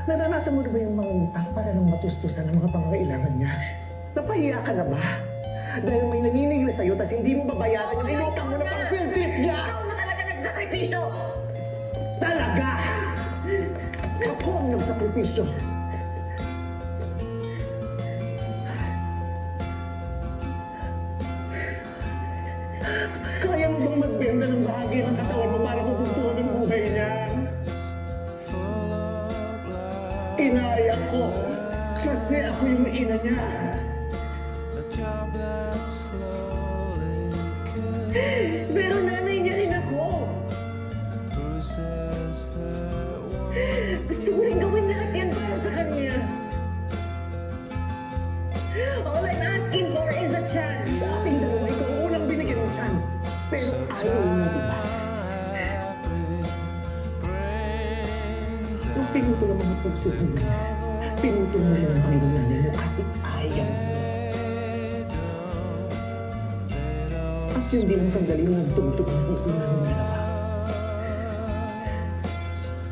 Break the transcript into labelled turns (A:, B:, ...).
A: Naranasan mo na ba yung mangungutang para nang matustusan ang mga pangangailangan niya? Napahiya ka na ba? Dahil may naniningil sa'yo tas hindi mo babayaran yung inutang mo na pang field trip niya!
B: Ikaw na talaga nagsakripisyo!
A: Talaga! Ako ang nagsakripisyo! Kaya mo bang magbenta ng bahagi ng katawan mo para matugtungan ang buhay niya? Kinaya ko kasi ako yung ina niya.
B: Pero nanay niya rin ako. Gusto ko rin gawin lahat yan para sa kanya. All I'm asking for is a chance.
A: Sa ating dalawa, ikaw ang unang binigyan ng chance. Pero ayaw mo, di ba? Nung pinuto ng mga puso mo, pinuto mo rin ang pagiging nanay mo kasi ayaw mo. At hindi mo sandali nang tumutog ang puso namin dalawa.